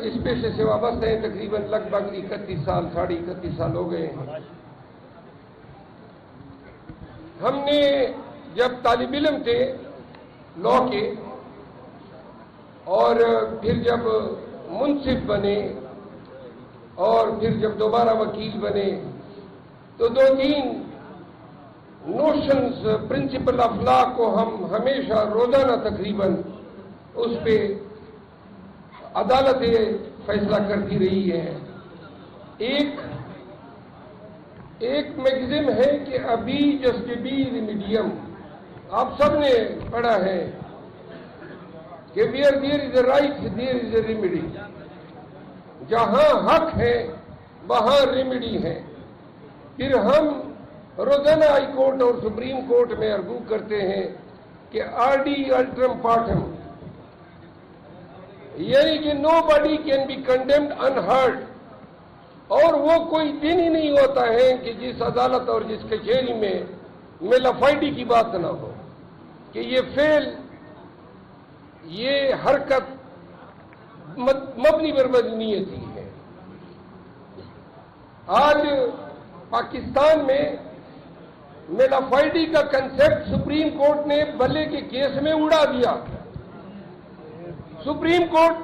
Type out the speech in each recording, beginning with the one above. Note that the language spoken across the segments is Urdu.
اس پیشے سے وابستہ ہیں تقریباً لگ بھگ 31 سال 31.5 سال ہو گئے ہیں۔ ہم نے جب طالب علم تھے لا کے اور پھر جب منصف بنے اور پھر جب دوبارہ وکیل بنے تو 2-3 نوشنز پرنسپل آف لا کو ہم ہمیشہ روزانہ تقریباً اس پہ عدالتیں فیصلہ کرتی رہی ہے۔ ایک میگزین ہے کہ ابھی جسٹ بی ریمیڈیم، آپ سب نے پڑھا ہے کہ where there is a right there is a remedy, جہاں حق ہے وہاں ریمیڈی ہے۔ پھر ہم روزانہ ہائی کورٹ اور سپریم کورٹ میں ارگو کرتے ہیں کہ آرڈی الٹرم پارٹم، یعنی کہ nobody can be condemned unheard, اور وہ کوئی دن ہی نہیں ہوتا ہے کہ جس عدالت اور جس کچہری میں میلافائڈی کی بات نہ ہو کہ یہ فعل، یہ حرکت مبنی بر بدنیتی ہے۔ آج پاکستان میں میلافائڈی کا کنسیپٹ سپریم کورٹ نے بلے کے کیس میں اڑا دیا۔ سپریم کورٹ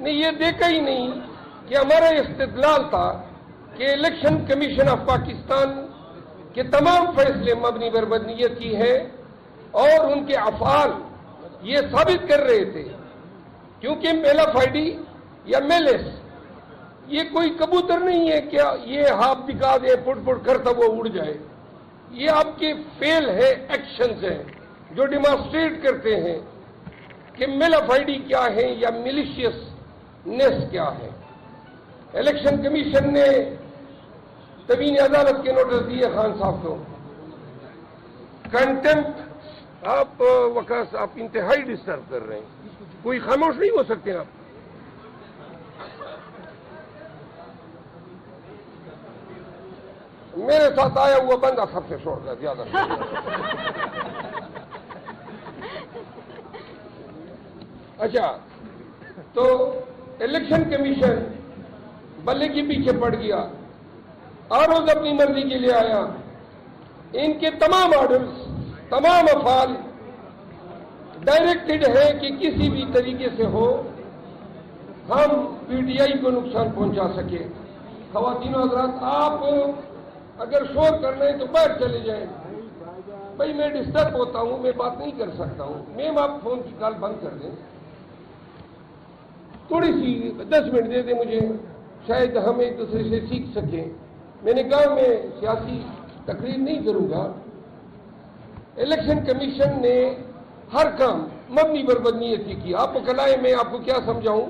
نے یہ دیکھا ہی نہیں کہ ہمارا استدلال تھا کہ الیکشن کمیشن آف پاکستان کے تمام فیصلے مبنی بر بدنیت کی ہیں، اور ان کے افعال یہ ثابت کر رہے تھے، کیونکہ میلافائڈی یا میلس یہ کوئی کبوتر نہیں ہے کہ یہ ہاتھ دکھا دے پٹ پٹ کرتا وہ اڑ جائے، یہ آپ کے فعل ہے، ایکشنز ہیں جو ڈیمانسٹریٹ کرتے ہیں کہ میلافائڈی کیا ہے یا میلیشیسنیس کیا ہے۔ الیکشن کمیشن نے تبین عدالت کے نوٹس دیے خان صاحب کو، کنٹمپٹ، آپ وقت آپ انتہائی ڈسٹرب کر رہے ہیں، کوئی خاموش نہیں ہو سکتے آپ۔ میرے ساتھ آیا ہوا بندہ سب سے چھوڑ کر زیادہ اچھا، تو الیکشن کمیشن بلے کے پیچھے پڑ گیا اور روز اپنی مرضی کے لیے آیا۔ ان کے تمام آرڈرز، تمام افعال ڈائریکٹڈ ہے کہ کسی بھی طریقے سے ہو ہم پی ٹی آئی کو نقصان پہنچا سکے۔ خواتین و حضرات، آپ اگر شور کرنا ہے تو باہر چلے جائیں، بھائی میں ڈسٹرب ہوتا ہوں، میں بات نہیں کر سکتا ہوں۔ میم آپ فون کی کال بند کر دیں، تھوڑی سی 10 منٹ دے دیں مجھے، شاید ہم ایک دوسرے سے سیکھ سکیں۔ میں نے کہا میں سیاسی تقریر نہیں کروں گا۔ الیکشن کمیشن نے ہر کام مبنی بر بدنیتی کی۔ آپ کو کلائے میں آپ کو کیا سمجھاؤں،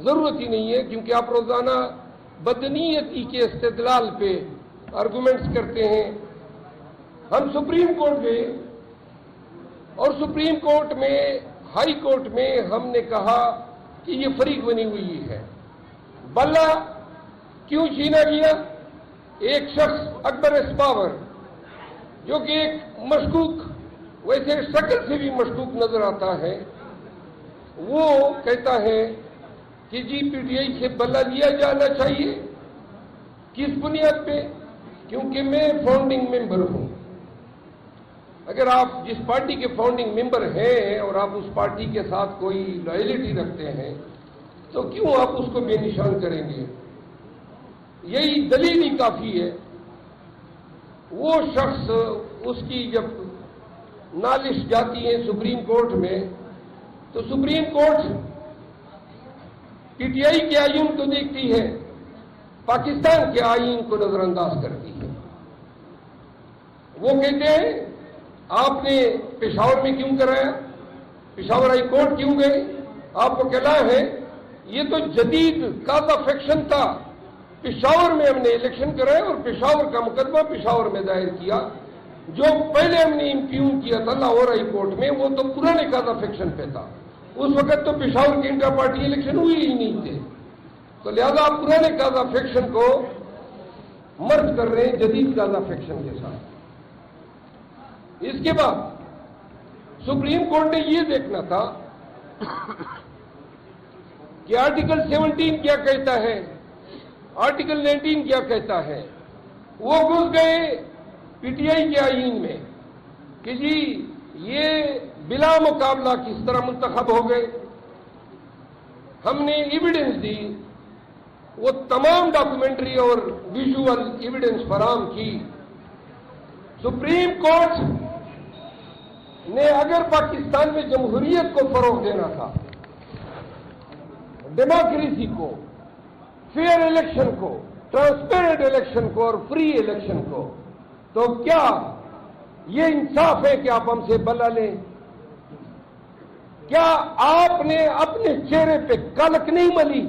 ضرورت ہی نہیں ہے، کیونکہ آپ روزانہ بدنیتی کے استدلال پہ آرگومنٹس کرتے ہیں۔ ہم سپریم کورٹ گئے اور سپریم کورٹ میں، ہائی کورٹ میں ہم نے کہا کہ یہ فریق بنی ہوئی ہے، بلہ کیوں چھینا گیا؟ ایک شخص اکبر اسپاور جو کہ ایک مشکوک، ویسے شکل سے بھی مشکوک نظر آتا ہے، وہ کہتا ہے کہ جی پی ٹی آئی سے بلہ لیا جانا چاہیے۔ کس بنیاد پہ؟ کیونکہ میں فاؤنڈنگ ممبر ہوں۔ اگر آپ جس پارٹی کے فاؤنڈنگ ممبر ہیں اور آپ اس پارٹی کے ساتھ کوئی لائلٹی رکھتے ہیں تو کیوں آپ اس کو بے نشان کریں گے؟ یہی دلیل ہی کافی ہے۔ وہ شخص، اس کی جب نالش جاتی ہے سپریم کورٹ میں تو supreme court P T I کے آئین کو دیکھتی ہے، پاکستان کے آئین کو نظر انداز کرتی ہے۔ وہ کہتے ہیں آپ نے پشاور میں کیوں کرایا، پشاور ہائی کورٹ کیوں گئے؟ آپ کو کہنا ہے یہ تو جدید کازا فیکشن تھا، پشاور میں ہم نے الیکشن کرایا اور پشاور کا مقدمہ پشاور میں دائر کیا۔ جو پہلے ہم نے امپیون کیا تھا لاہور ہائی کورٹ میں وہ تو پرانے کازا فیکشن پہ تھا، اس وقت تو پشاور کے انٹر پارٹی الیکشن ہوئی ہی نہیں تھے، تو لہذا آپ پرانے کازا فیکشن کو مرج کر رہے ہیں جدید کازا فیکشن کے ساتھ۔ اس کے بعد سپریم کورٹ نے یہ دیکھنا تھا کہ آرٹیکل 17 کیا کہتا ہے، آرٹیکل 19 کیا کہتا ہے، وہ گھس گئے پی ٹی آئی کے آئین میں کہ جی یہ بلا مقابلہ کس طرح منتخب ہو گئے۔ ہم نے ایویڈنس دی، وہ تمام ڈاکومنٹری اور ویژول ایویڈنس فراہم کی۔ سپریم کورٹ نے اگر پاکستان میں جمہوریت کو فروغ دینا تھا، ڈیموکریسی کو، فیئر الیکشن کو، ٹرانسپیرنٹ الیکشن کو اور فری الیکشن کو، تو کیا یہ انصاف ہے کہ آپ ہم سے بلا لیں؟ کیا آپ نے اپنے چہرے پہ کلک نہیں ملی؟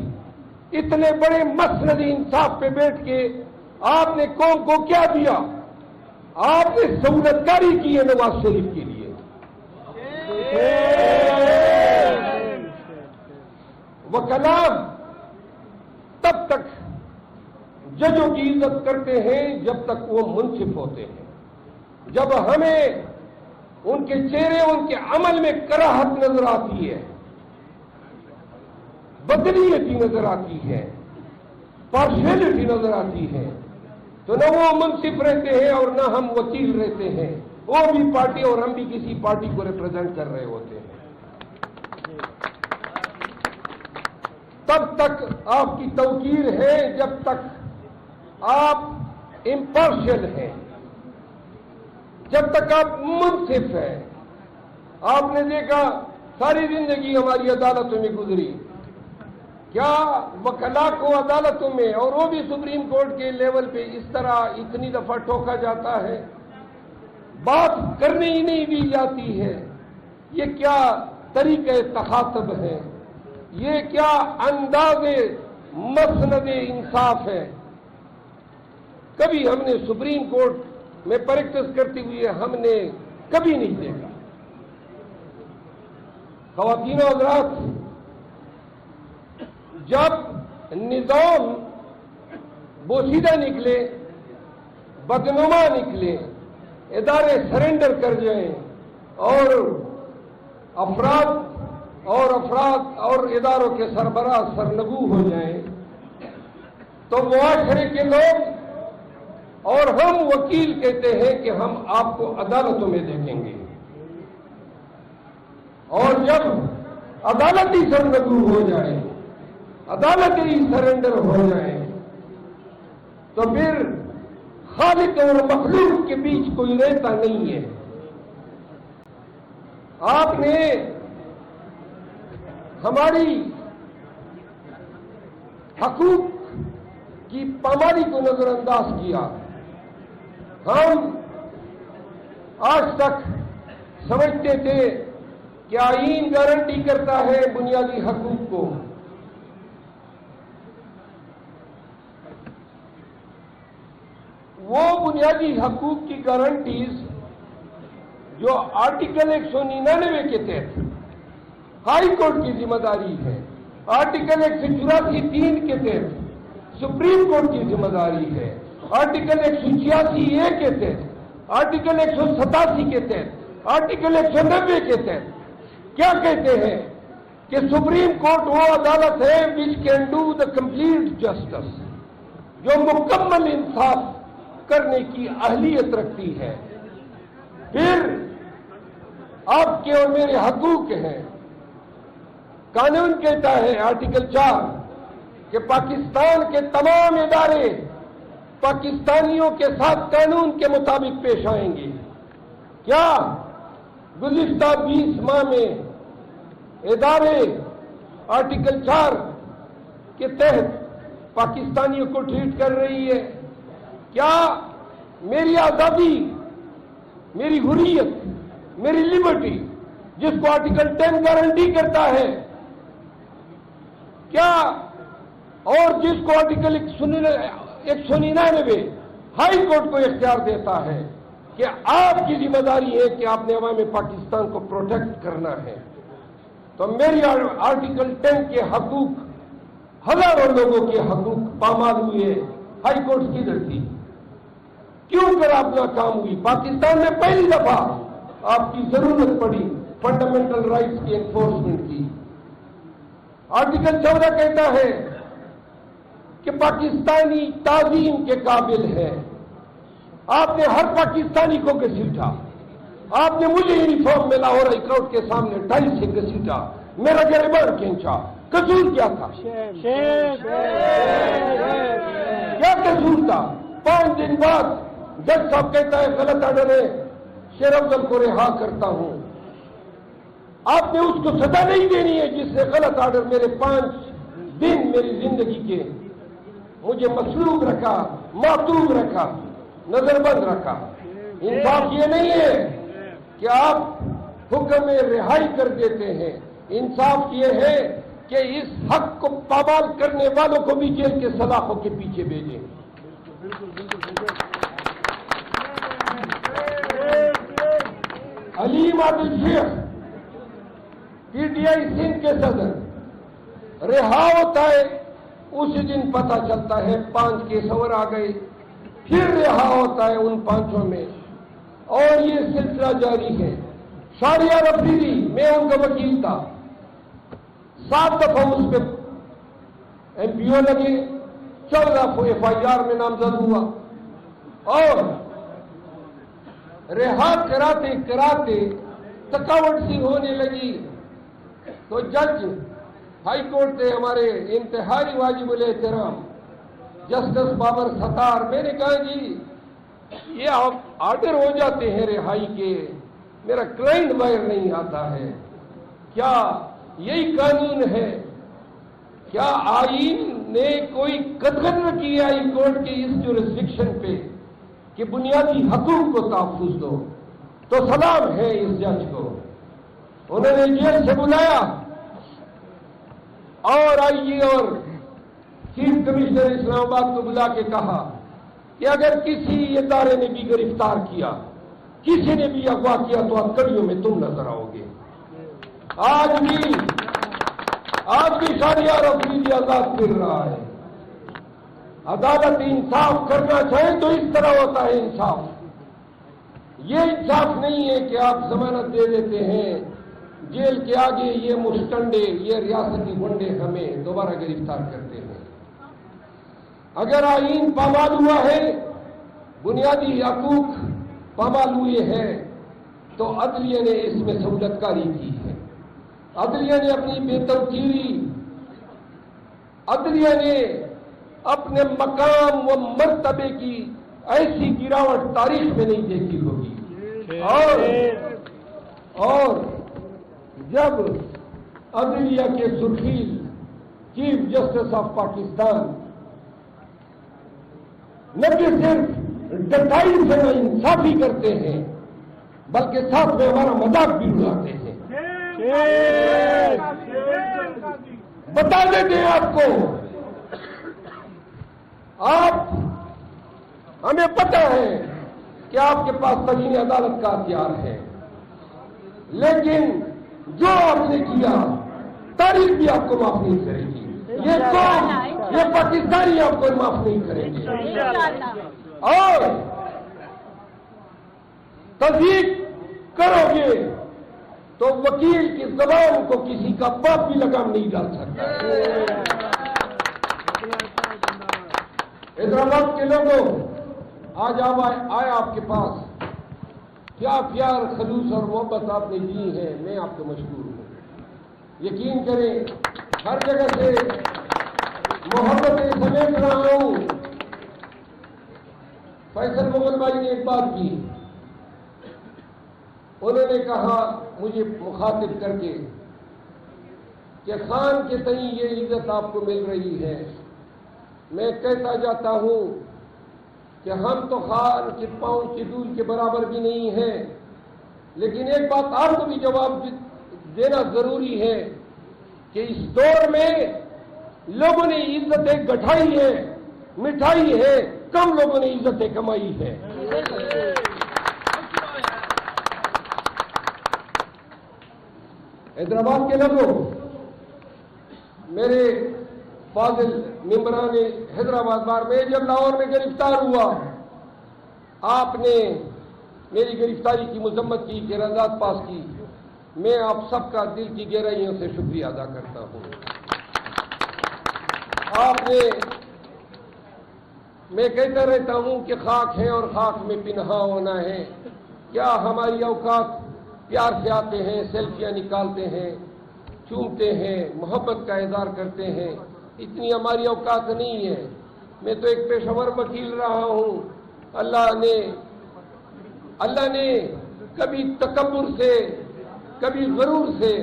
اتنے بڑے مسندی انصاف پہ بیٹھ کے آپ نے قوم کو کیا دیا؟ آپ نے سہولت کاری کی ہے نواز شریف کے لیے۔ وکلاء تب تک ججوں کی عزت کرتے ہیں جب تک وہ منصف ہوتے ہیں۔ جب ہمیں ان کے چہرے، ان کے عمل میں کراہت نظر آتی ہے، بدنیتی نظر آتی ہے، پارشیلٹی نظر آتی ہے، تو نہ وہ منصف رہتے ہیں اور نہ ہم وکیل رہتے ہیں۔ وہ بھی پارٹی اور ہم بھی کسی پارٹی کو ریپرزینٹ کر رہے ہوتے ہیں۔ تب تک آپ کی توقیر ہے جب تک آپ امپارشل ہیں، جب تک آپ منصف ہیں۔ آپ نے دیکھا ساری زندگی ہماری عدالتوں میں گزری، کیا وکلاء کو عدالتوں میں اور وہ بھی سپریم کورٹ کے لیول پہ اس طرح اتنی دفعہ ٹوکا جاتا ہے، بات کرنے ہی نہیں دی جاتی ہے؟ یہ کیا طریقہ تخاطب ہے؟ یہ کیا انداز مسند انصاف ہے؟ کبھی ہم نے سپریم کورٹ میں پریکٹس کرتے ہوئے ہم نے کبھی نہیں دیکھا۔ خواتین و حضرات، جب نظام بوسیدہ نکلے، بدنما نکلے، ادارے سرنڈر کر جائیں اور افراد اور اداروں کے سربراہ سرنگو ہو جائیں، تو معاشرے کے لوگ اور ہم وکیل کہتے ہیں کہ ہم آپ کو عدالتوں میں دیکھیں گے، اور جب عدالت ہی سرنگو ہو جائے، عدالت ہی سرنڈر ہو جائے، تو پھر خالق اور مخلوق کے بیچ کوئی رہتا نہیں ہے۔ آپ نے ہماری حقوق کی پامالی کو نظر انداز کیا۔ ہم آج تک سمجھتے تھے کہ آئین گارنٹی کرتا ہے بنیادی حقوق کو، وہ بنیادی حقوق کی گارنٹیز جو آرٹیکل 199 کے تحت ہائی کورٹ کی ذمہ داری ہے، آرٹیکل 184(3) کے تحت سپریم کورٹ کی ذمہ داری ہے، آرٹیکل 186(a) کے تحت، آرٹیکل 187 کے تحت، آرٹیکل 190 کے تحت کیا کہتے ہیں کہ سپریم کورٹ وہ عدالت ہے which can do the complete justice، جو مکمل انصاف کرنے کی اہلیت رکھتی ہے۔ پھر آپ کے اور میرے حقوق ہیں۔ قانون کہتا ہے آرٹیکل 4 کہ پاکستان کے تمام ادارے پاکستانیوں کے ساتھ قانون کے مطابق پیش آئیں گے۔ کیا گزشتہ 20 ماہ میں ادارے آرٹیکل 4 کے تحت پاکستانیوں کو ٹریٹ کر رہی ہے؟ کیا میری آزادی، میری حریت، میری لبرٹی جس کو آرٹیکل 10 گارنٹی کرتا ہے، کیا اور جس کو آرٹیکل 199 ہائی کورٹ کو اختیار دیتا ہے کہ آپ کی ذمہ داری ہے کہ آپ نے عوام پاکستان کو پروٹیکٹ کرنا ہے، تو میری آرٹیکل 10 کے حقوق، ہزاروں لوگوں کے حقوق پامال ہوئے، ہائی کورٹ کی درتی کیوں کر آپ ناکام ہوئی؟ پاکستان میں پہلی دفعہ آپ کی ضرورت پڑی فنڈامنٹل رائٹس کی انفورسمنٹ کی۔ آرٹیکل 14 کہتا ہے کہ پاکستانی تعظیم کے قابل ہے. آپ نے ہر پاکستانی کو گھسیٹا. آپ نے مجھے یونیفارم میں لاہور ہائی کورٹ کے سامنے ڈائی سے گھسیٹا, میرا گریبان کھینچا. قصور کیا تھا؟ کیا قصور تھا؟ 5 دن بعد جج صاحب کہتا ہے غلط آرڈر ہے, شیر افضل کو رہا کرتا ہوں. آپ نے اس کو سزا نہیں دینی ہے جس سے غلط آرڈر میرے 5 دن میری زندگی کے مجھے مسلوب رکھا, معطوب رکھا, نظر بند رکھا. انصاف یہ نہیں ہے کہ آپ حکم رہائی کر دیتے ہیں. انصاف یہ ہے کہ اس حق کو پامال کرنے والوں کو بھی جیل کے سلاخوں کے پیچھے بھیجیں. علیم Adil Sheikh P T I Sindh کے صدر رہا ہوتا ہے, اسی دن پتہ چلتا ہے 5 کیس اور آ گئے, پھر رہا ہوتا ہے ان 5 میں, اور یہ سلسلہ جاری ہے. شہریار افریدی, میں ان کا وکیل تھا, 7 دفعہ اس پہ ایم پی او لگے, 14 ایف آئی آر میں نامزد ہوا, اور رہا کراتے کراتے تھکاوٹ سی ہونے لگی تو جج ہائی کورٹ سے ہمارے انتہائی واجب الاحترام جسٹس بابر ستار, میں نے کہا جی یہ آرڈر ہو جاتے ہیں رہائی کے, میرا کلائنٹ باہر نہیں آتا ہے, کیا یہی قانون ہے؟ کیا آئین نے کوئی قدغن کی ہائی کورٹ کی اس جورسڈکشن پہ کہ بنیادی حقوق کو تحفظ دو؟ تو سلام ہے اس جج کو. انہوں نے جیل سے بلایا اور آئیے اور چیف کمشنر اسلام آباد کو بلا کے کہا کہ اگر کسی ادارے نے بھی گرفتار کیا, کسی نے بھی اغوا کیا تو ہتھکڑیوں میں تم نظر آؤ گے. آج بھی شہریار افریدی آزاد پھر رہا ہے. عدالت انصاف کرنا چاہے تو اس طرح ہوتا ہے انصاف. یہ انصاف نہیں ہے کہ آپ ضمانت دے دیتے ہیں, جیل کے آگے یہ مشٹنڈے, یہ ریاستی گنڈے ہمیں دوبارہ گرفتار کرتے ہیں. اگر آئین پامال ہوا ہے, بنیادی حقوق پامال ہوئے ہیں, تو عدلیہ نے اس میں سہولت کاری کی ہے. عدلیہ نے اپنی بے توقیری, عدلیہ نے اپنے مقام و مرتبے کی ایسی گراوٹ تاریخ میں نہیں دیکھی ہوگی. اور جب عدلیہ کے سرخیل چیف جسٹس آف پاکستان نہ کہ صرف ڈٹائی سے نہ انصافی کرتے ہیں بلکہ ساتھ میں ہمارا مذاق بھی اڑاتے ہیں. بتا دیتے ہیں آپ کو, آپ ہمیں پتہ ہے کہ آپ کے پاس تجین عدالت کا ہتھیار ہے, لیکن جو آپ نے کیا تاریخ بھی آپ کو معاف نہیں کرے گی. یہ قوم, یہ پاکستانی آپ کو معاف نہیں کریں گے. اور تصدیق کرو گے تو وکیل کی زبان کو کسی کا باپ بھی لگام نہیں ڈال سکتا. حیدرآباد کے لوگوں, آج آئے آپ کے پاس, کیا پیار, خلوص اور محبت آپ نے دی ہے, میں آپ کو مشکور ہوں. یقین کریں ہر جگہ سے محبتیں سمیٹ رہا ہوں. فیصل مغل بھائی نے ایک بات کی, انہوں نے کہا مجھے مخاطب کر کے کہ خان کے تئیں یہ عزت آپ کو مل رہی ہے. میں کہتا جاتا ہوں کہ ہم تو خان کے پاؤں کی دول کے برابر بھی نہیں ہیں, لیکن ایک بات آپ کو بھی جواب دینا ضروری ہے کہ اس دور میں لوگوں نے عزتیں گٹھائی ہے, مٹھائی ہے, کم لوگوں نے عزتیں کمائی ہے. حیدرآباد کے لوگوں, میرے فاضل ممبران حیدرآباد بار میں جب لاہور میں گرفتار ہوا, آپ نے میری گرفتاری کی مذمت کی, اعتراضات پاس کی. میں آپ سب کا دل کی گہرائیوں سے شکریہ ادا کرتا ہوں. آپ نے، میں کہتا رہتا ہوں کہ خاک ہے اور خاک میں پنہاں ہونا ہے. کیا ہماری اوقات پیار سے آتے ہیں، سیلفیاں نکالتے ہیں، چومتے ہیں، محبت کا اظہار کرتے ہیں. اتنی ہماری اوقات نہیں ہے. میں تو ایک پیشہ ور وکیل رہا ہوں. اللہ نے کبھی تکبر سے، کبھی غرور سے،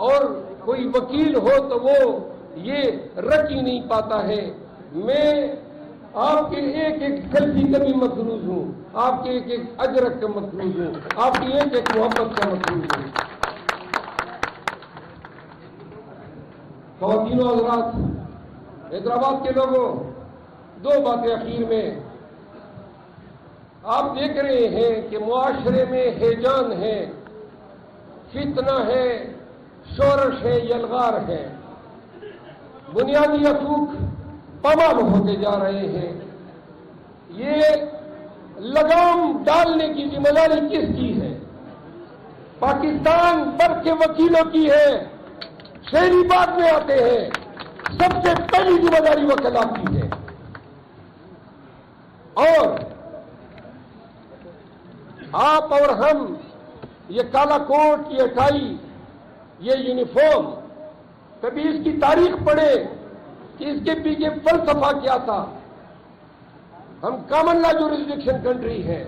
اور کوئی وکیل ہو تو وہ یہ رکھ ہی نہیں پاتا ہے. میں آپ کے ایک ایک سیلفی کا بھی مقروض ہوں، آپ کے ایک ایک اجرک کا مقروض ہوں، آپ کی ایک ایک محبت کا مقروض ہوں. خواتین و حضرات، حیدرآباد کے لوگوں، دو باتیں اخیر میں. آپ دیکھ رہے ہیں کہ معاشرے میں ہیجان ہے، فتنہ ہے، شورش ہے، یلغار ہے. بنیادی حقوق پامال ہوتے جا رہے ہیں. یہ لگام ڈالنے کی ذمہ داری کس کی ہے؟ پاکستان بھر کے وکیلوں کی ہے. شہری بات میں آتے ہیں، سب سے پہلی ذمہ داری وکلا کی ہے. اور آپ اور ہم، یہ کالا کوٹ، یہ ٹائی، یہ یونیفارم، کبھی اس کی تاریخ پڑھے کہ اس کے پیچھے فلسفہ کیا تھا. ہم کامن لا جورسڈکشن کنٹری ہیں.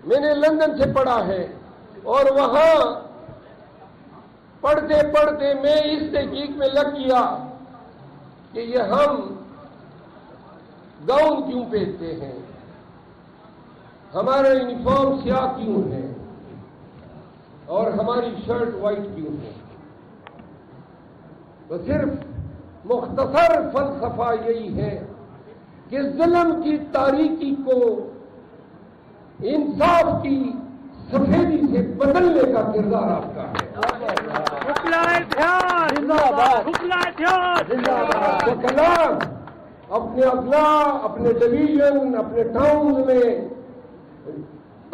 میں نے لندن سے پڑھا ہے، اور وہاں پڑھتے پڑھتے میں اس تحقیق میں لگ گیا کہ یہ ہم گاؤن کیوں پہنتے ہیں، ہمارا یونیفارم سیاہ کیوں ہے، اور ہماری شرٹ وائٹ کیوں ہے. تو صرف مختصر فلسفہ یہی ہے کہ ظلم کی تاریکی کو انصاف کی سفیدی سے بدلنے کا کردار آپ کا ہے. وکلاء اپنے اضلاع، اپنے ڈویژن، اپنے ٹاؤن میں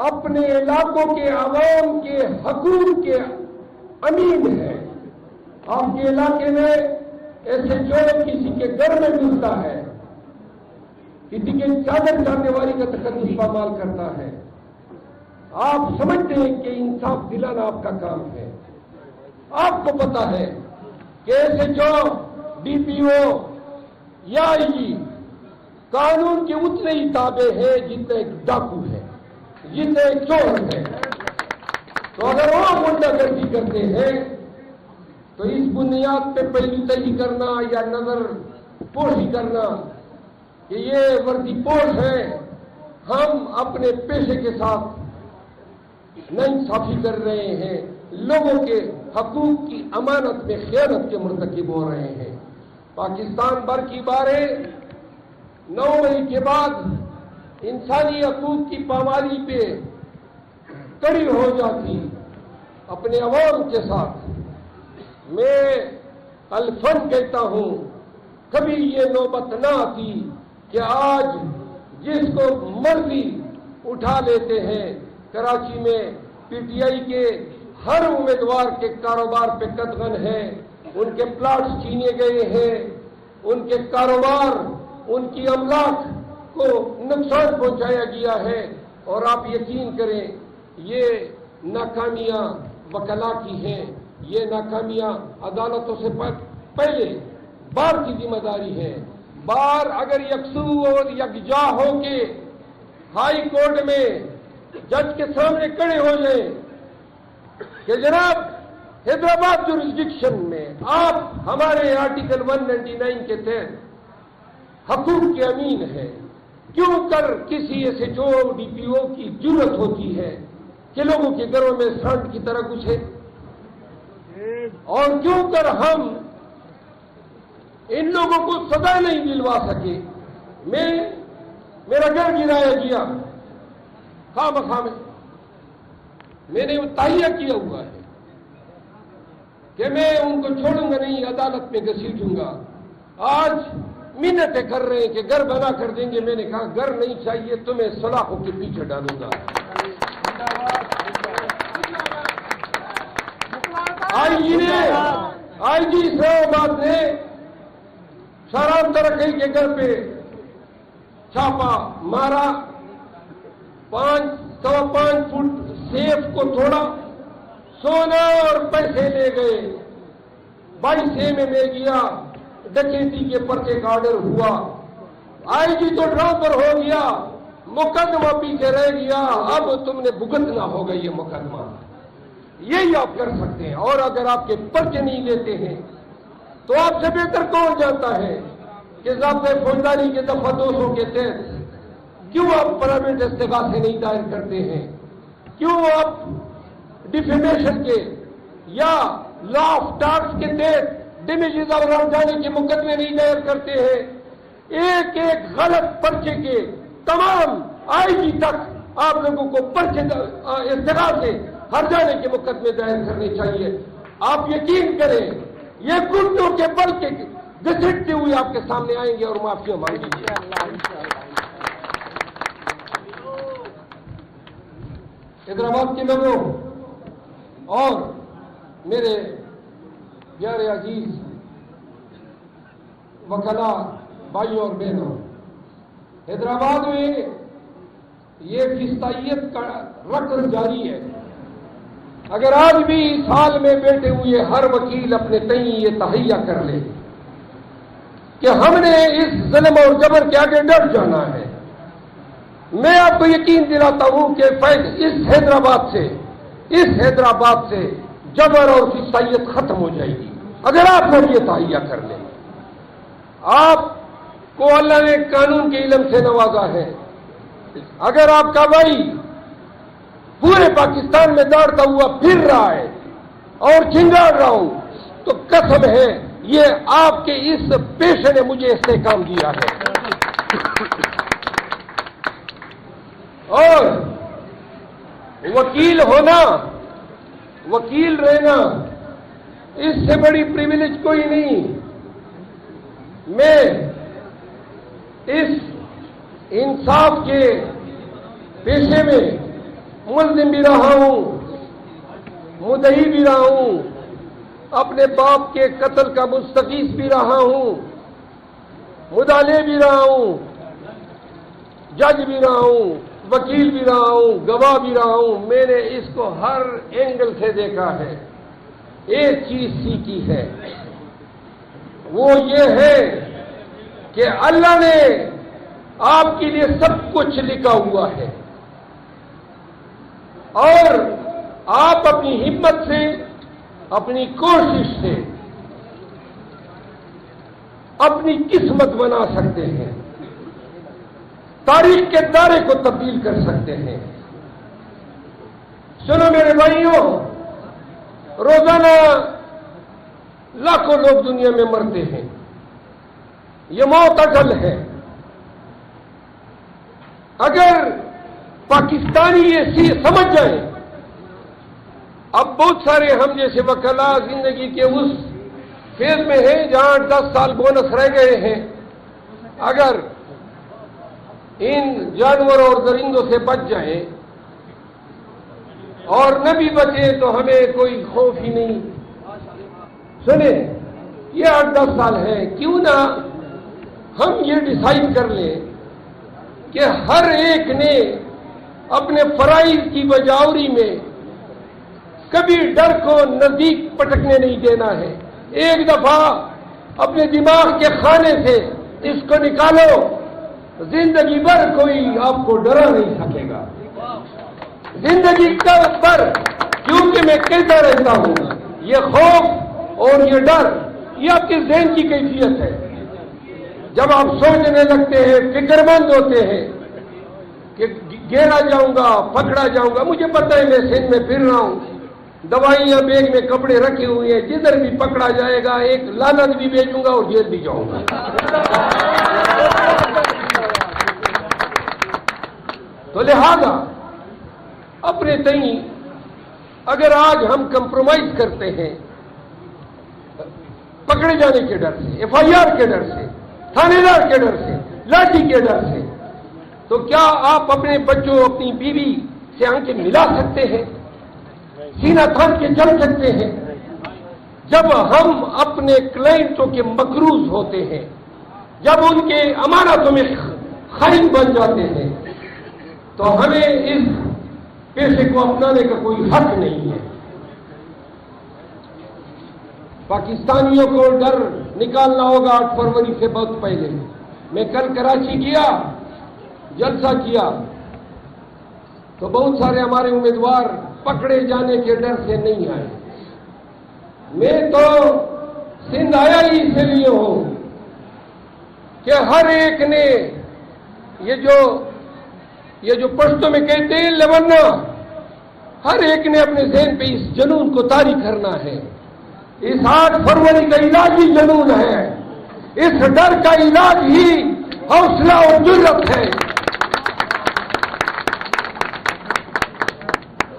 اپنے علاقوں کے عوام کے حقوق کے امین ہیں. آپ کے علاقے میں ایسے جو کسی کے گھر میں گھستا ہے، کسی کے چادر چاہنے والی کا تقدس پامال کرتا ہے، آپ سمجھتے ہیں کہ انصاف دلانا آپ کا کام ہے. آپ کو پتا ہے کہ ایسے جو ڈی پی او یا قانون کے اتنے ہی تابع ہیں جتنے ایک ڈاکو ہے، جتنے ایک چور ہے. تو اگر وہ غنڈہ گردی کرتے ہیں تو اس بنیاد پہ پہلو تہی کرنا یا نظر پوشی کرنا کہ یہ وردی پوش ہے، ہم اپنے پیشے کے ساتھ ناانصافی کر رہے ہیں، لوگوں کے حقوق کی امانت میں خیانت کے مرتکب ہو رہے ہیں. پاکستان بھر کی باریں 9 مئی کے بعد انسانی حقوق کی پامالی پہ کڑی ہو جاتی اپنے عوام کے ساتھ. میں الفن کہتا ہوں، کبھی یہ نوبت نہ آتی کہ آج جس کو مرضی اٹھا لیتے ہیں. کراچی میں پی ٹی آئی کے ہر امیدوار کے کاروبار پہ قدغن ہے، ان کے پلاٹس چھینے گئے ہیں، ان کے کاروبار، ان کی املاک کو نقصان پہنچایا گیا ہے. اور آپ یقین کریں یہ ناکامیاں وکلا کی ہیں، یہ ناکامیاں عدالتوں سے پہلے بار کی ذمہ داری ہے. بار اگر یکسو اور یکجا ہو کے ہائی کورٹ میں جج کے سامنے کھڑے ہو جائیں کہ جناب حیدرآباد جورسڈکشن میں آپ ہمارے آرٹیکل 199 کے تحت حقوق کے امین ہیں، کیوں کر کسی ایسے جو ڈی پی او کی ضرورت ہوتی ہے کہ لوگوں کے گھروں میں سانڈ کی طرح گھسے، اور کیوں کر ہم ان لوگوں کو سزا نہیں دلوا سکے. میرا گھر گرایا گیا خواہ مخواہ میں نے تہیہ کیا ہوا ہے کہ میں ان کو چھوڑوں گا نہیں، عدالت میں گھسیٹوں گا. آج منتیں کر رہے ہیں کہ گھر بنا کر دیں گے. میں نے کہا گھر نہیں چاہیے، تمہیں سلاخوں کے پیچھے ڈالوں گا. آئی جی اسلام آباد نے شاہرام ترقی کے گھر پہ چھاپا مارا، 5.25 فٹ سیف کو توڑا، سونا اور پیسے لے گئے، 22 میں گیا، ڈکیتی کے پرچے کا آرڈر ہوا، آئی جی تو ٹرانسفر ہو گیا، مقدمہ پیچھے رہ گیا، اب تم نے بھگتنا ہوگا یہ مقدمہ۔ یہی آپ کر سکتے ہیں، اور اگر آپ کے پرچے نہیں دیتے ہیں تو آپ سے بہتر کون جانتا ہے کہ ضابطۂ فوجداری کے دفعہ 200 کے تحت کیوں آپ پرائیویٹ استغاثے نہیں دائر کرتے ہیں، کیوں آپ ڈیفیمیشن کے یا لا آف ٹارکس کے تحت ڈیمیجز اور جانے کے مقدمے نہیں دائر کرتے ہیں۔ ایک ایک غلط پرچے کے تمام آئی جی تک آپ لوگوں کو پرچے استغاثے ہر جانے کے مقدمے دائر کرنے چاہیے۔ آپ یقین کریں یہ گھٹنوں کے بل کے گھسیٹتے ہوئے آپ کے سامنے آئیں گے اور معافی مانگیں گے۔ حیدرآباد کے لوگوں اور میرے پیارے عزیز وکلاء بھائیوں اور بہنوں، حیدرآباد میں یہ فسطائیت کا رقص جاری ہے۔ اگر آج بھی سال میں بیٹھے ہوئے ہر وکیل اپنے تئیں یہ تہیہ کر لے کہ ہم نے اس ظلم اور جبر کے آگے ڈٹ جانا ہے، میں آپ کو یقین دلاتا ہوں کہ اس حیدرآباد سے جبر اور فسطائیت ختم ہو جائے گی اگر آپ لوگ یہ تہیہ کر لیں۔ آپ کو اللہ نے قانون کے علم سے نوازا ہے، اگر آپ کا بھائی پورے پاکستان میں دوڑتا ہوا پھر رہا ہے اور چنگاڑ رہا ہوں تو قسم ہے یہ آپ کے اس پیشے نے مجھے استحکام دیا ہے۔ اور وکیل ہونا، وکیل رہنا، اس سے بڑی پریویلیج کوئی نہیں۔ میں اس انصاف کے پیشے میں ملزم بھی رہا ہوں، مدعی بھی رہا ہوں، اپنے باپ کے قتل کا مستغیث بھی رہا ہوں، مدعے بھی رہا ہوں، جج بھی رہا ہوں، وکیل بھی رہا ہوں، گواہ بھی رہا ہوں۔ میں نے اس کو ہر اینگل سے دیکھا ہے۔ ایک چیز سیکھی ہے، وہ یہ ہے کہ اللہ نے آپ کے لیے سب کچھ لکھا ہوا ہے اور آپ اپنی ہمت سے، اپنی کوشش سے اپنی قسمت بنا سکتے ہیں، تاریخ کے دائرے کو تبدیل کر سکتے ہیں۔ سنو میرے بھائیوں، روزانہ لاکھوں لوگ دنیا میں مرتے ہیں، یہ موت اٹل ہے۔ اگر پاکستانی یہ سمجھ جائیں، اب بہت سارے ہم جیسے وکلاء زندگی کے اس فیز میں ہیں جہاں 10 سال بونس رہ گئے ہیں، اگر ان جانوروں اور درندوں سے بچ جائیں اور نہ بھی بچے تو ہمیں کوئی خوف ہی نہیں۔ سنیں، یہ 8-10 سال ہے، کیوں نہ ہم یہ ڈیسائیڈ کر لیں کہ ہر ایک نے اپنے فرائض کی بجاوری میں کبھی ڈر کو نزدیک پٹکنے نہیں دینا ہے۔ ایک دفعہ اپنے دماغ کے خانے سے اس کو نکالو، زندگی بھر کوئی آپ کو ڈرا نہیں سکے گا۔ زندگی پر کیونکہ میں کہتا رہتا ہوں، یہ خوف اور یہ ڈر یہ آپ کے ذہن کی کیفیت ہے۔ جب آپ سوچنے لگتے ہیں، فکر مند ہوتے ہیں کہ گھیرا جاؤں گا، پکڑا جاؤں گا، مجھے پتہ ہے میں سندھ میں پھر رہا ہوں، دوائیاں بیگ میں، کپڑے رکھے ہوئے ہیں، جدھر بھی پکڑا جائے گا ایک لعنت بھی بھیجوں گا اور جیل بھی جاؤں گا۔ تو لہذا اپنے تئیں اگر آج ہم کمپرومائز کرتے ہیں پکڑے جانے کے ڈر سے، ایف آئی آر کے ڈر سے، تھانے دار کے ڈر سے، لاٹھی کے ڈر سے، تو کیا آپ اپنے بچوں، اپنی بیوی سے آنکھیں ملا سکتے ہیں، سینہ تھام کے چل سکتے ہیں؟ جب ہم اپنے کلائنٹوں کے مقروض ہوتے ہیں، جب ان کے امانتوں میں خائن بن جاتے ہیں تو ہمیں اس پیشے کو اپنانے کا کوئی حق نہیں ہے۔ پاکستانیوں کو ڈر نکالنا ہوگا 8 فروری سے بہت پہلے۔ میں کل کراچی گیا، جلسہ کیا، تو بہت سارے ہمارے امیدوار پکڑے جانے کے ڈر سے نہیں آئے۔ میں تو سندھ آیا ہی اس لیے ہوں کہ ہر ایک نے یہ جو پشتوں میں کہتے ہیں لبنا، ہر ایک نے اپنے ذہن پہ اس جنون کو طاری کرنا ہے۔ اس 8 فروری کا علاج ہی جنون ہے، اس ڈر کا علاج ہی حوصلہ اور جرأت ہے۔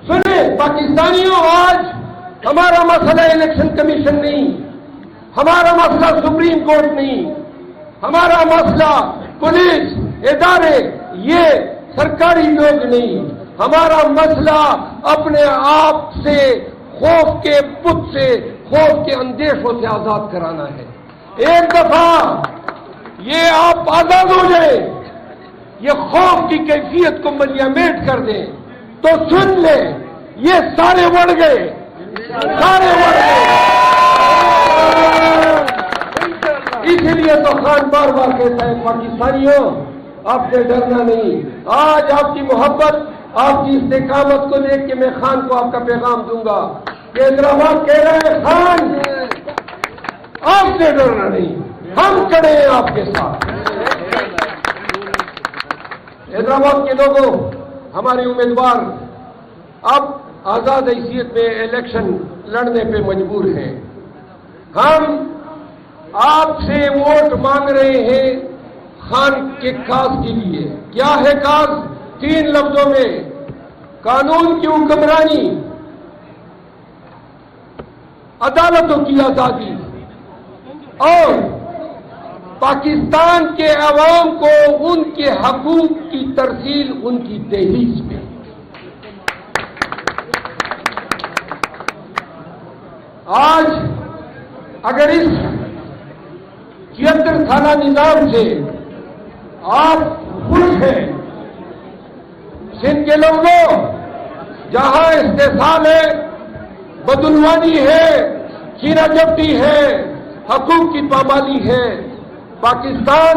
سنیں پاکستانیوں، آج ہمارا مسئلہ الیکشن کمیشن نہیں، ہمارا مسئلہ سپریم کورٹ نہیں، ہمارا مسئلہ پولیس ادارے یہ سرکاری لوگ نہیں، ہمارا مسئلہ اپنے آپ سے خوف کے بت سے، خوف کے اندیشوں سے آزاد کرانا ہے۔ ایک دفعہ یہ آپ آزاد ہو جائیں، یہ خوف کی کیفیت کو ملیہ میٹ کر دیں تو سن لیں، یہ سارے بڑھ گئے، سارے بڑھ گئے۔ اسی لیے تو خان بار بار کہتا ہے پاکستانیوں آپ سے ڈرنا نہیں۔ آج آپ کی محبت، آپ کی استقامت کو دیکھ کے میں خان کو آپ کا پیغام دوں گا کہ حیدرآباد کہہ رہے ہیں خان آپ سے ڈرنا نہیں، ہم کھڑے ہیں آپ کے ساتھ۔ حیدرآباد کے لوگوں، ہمارے امیدوار اب آزاد حیثیت میں الیکشن لڑنے پہ مجبور ہیں۔ ہم آپ سے ووٹ مانگ رہے ہیں خان کے کاز کے لیے۔ کیا ہے کاز؟ 3 لفظوں میں: قانون کی حکمرانی، عدالتوں کی آزادی، اور پاکستان کے عوام کو ان کے حقوق کی ترسیل ان کی دہلیز پہ۔ آج اگر اس 76 سالہ نظام سے آپ خوش ہیں، سندھ کے لوگوں، جہاں استحصال ہے، بدعنوانی ہے، چیرہ جبتی ہے، حقوق کی پامالی ہے، پاکستان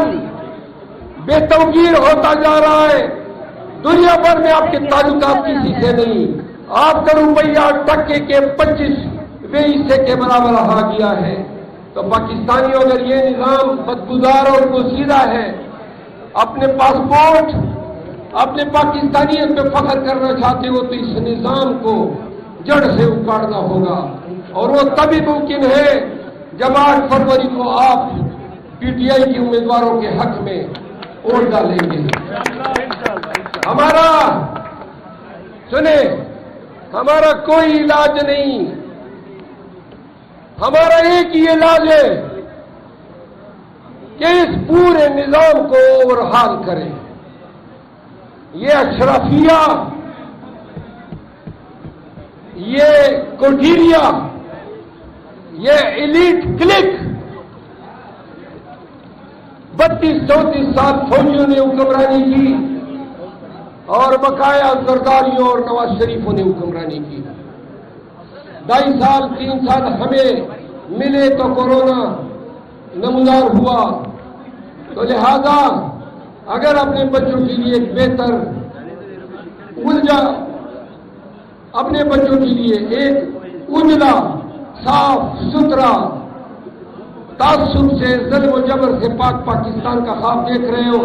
بے توقیر ہوتا جا رہا ہے، دنیا بھر میں آپ کے تعلقات کسی سے نہیں، آپ کا روپیہ ٹکے کے 25ویں حصے کے برابر آ گیا ہے۔ تو پاکستانیوں، اگر یہ نظام بدگزار اور پوشیدہ ہے، اپنے پاسپورٹ، اپنے پاکستانیت پہ فخر کرنا چاہتے ہو تو اس نظام کو جڑ سے اکھاڑنا ہوگا، اور وہ تبھی ممکن ہے جب 8 فروری کو آپ پی ٹی آئی کے امیدواروں کے حق میں ووٹ ڈالیں گے۔ ہمارا سنیں، ہمارا کوئی علاج نہیں، ہمارا ایک ہی علاج ہے کہ اس پورے نظام کو اوورہال کریں۔ یہ اشرافیہ، یہ کوٹیریا، یہ ایلیٹ کلک 32-34 سال فوجیوں نے حکمرانی کی، اور بقایا زرداریوں اور نواز شریفوں نے حکمرانی کی۔ 2.5 سال 3 سال ہمیں ملے تو کورونا نمودار ہوا، تو لہذا اگر اپنے بچوں کے لیے ایک بہتر اپنے بچوں کے لیے ایک اجلا، صاف ستھرا، تعصب سے، ظلم و جبر سے پاک پاکستان کا خواب دیکھ رہے ہو،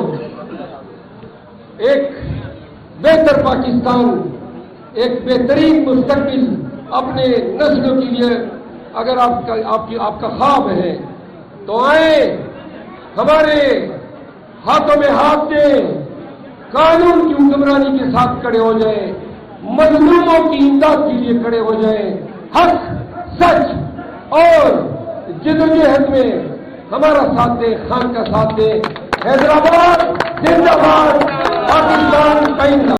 ایک بہتر پاکستان، ایک بہترین مستقبل اپنے نسلوں کے لیے اگر آپ کا خواب ہے تو آئیں، ہمارے ہاتھوں میں ہاتھ دیں، قانون کی حکمرانی کے ساتھ کھڑے ہو جائیں، مظلوموں کی امداد کے لیے کھڑے ہو جائیں، حق، سچ اور جدوجہد میں ہمارا ساتھ دیں، خان کا ساتھ دیں۔ حیدرآباد زندہ باد، پاکستان کا